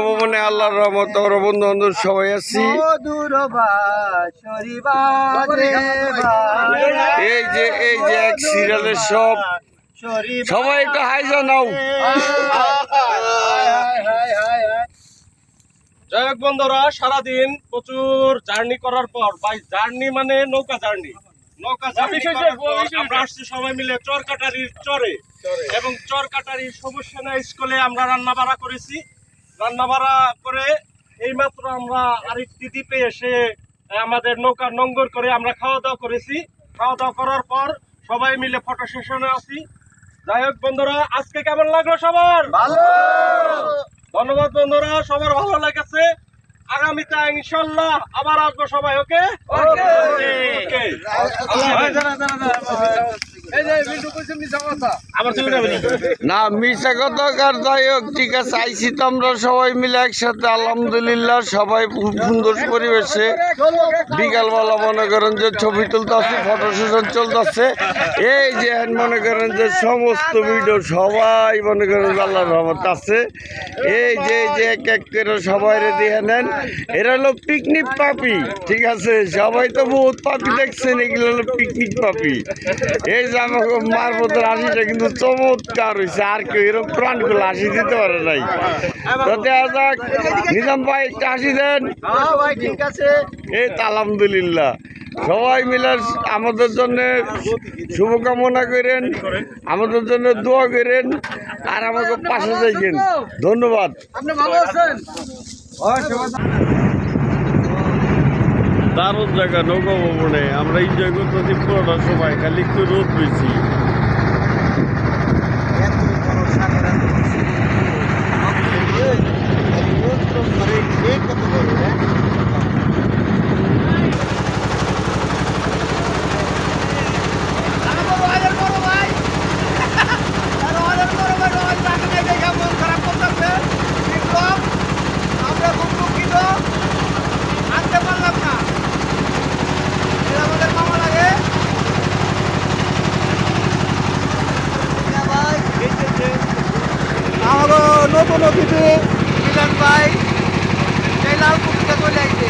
ভবনে আল্লাহর রহমতে আমরা বন্ধু বান্ধব সবাই আছি। এই যে এক সিরিয়ালের সবাই একটু হাই জানাও। যাই হোক বন্ধুরা, সারাদিন প্রচুর জার্নি করার পর, ভাই জার্নি মানে নৌকা জার্নি আমরা আসছি সবাই মিলে চরকাটারির চরে, এবং চরকাটারির সবুজ সেনা স্কুলে আমরা রান্না বাড়া করেছি। রান্না বাড়া করে এইমাত্র আমরা আরেকটি দ্বীপে এসে আমাদের নৌকা নোঙ্গর করে আমরা খাওয়া দাওয়া করেছি। খাওয়া দাওয়া করার পর সবাই মিলে ফটো সেশনে আছি। যাই হোক বন্ধুরা, আজকে কেমন লাগলো সবার? ধন্যবাদ বন্ধুরা, সবার ভালো লেগেছে। আগামীতে ইনশাল্লাহ আবার আসবো সবাই। ওকে না মিশা কথা কার। যাই হোক ঠিক আছে, আইসি তো আমরা সবাই মিলে একসাথে আলহামদুলিল্লাহ। সবাই সুন্দর পরিবেশে বিকালবেলা মনে করেন যে ছবি তুলতেছে, ফটো সেশন চলতেছে। এই যে মনে করেন যে সমস্ত ভিডিও সবাই মনে করেন আল্লাহর রহমত আছে। এই যে এক এক করে সবাই দিয়ে নেন। এরা হলো পিকনিক পাপি, ঠিক আছে? সবাই তো বহুত পাপি দেখছেন, এগুলো হলো পিকনিক পাপি। এই যে আমাকে মার মতো হাসিটা কিন্তু চমৎকার হয়েছে, আর কেউ এরকম প্রাণগুলো হাসি দিতে পারে নাই। তো দেখা যাক, নিজাম ভাই একটা হাসি দেন। এই তো আলহামদুলিল্লাহ, সবাই মিলে আমাদের জন্য শুভকামনা করেন, আমাদের জন্য দোয়া করেন, আর আমাকে পাশে থাকেন। ধন্যবাদ। দারুণ জায়গা নৌকা ভবনে আমরা এনজয় করতেছি পুরোটা সময়, খালি একটু রোদ পেয়েছি। নতুন অতিথি মিলন ভাই এই লাল পুকুরটা চলে আসছে।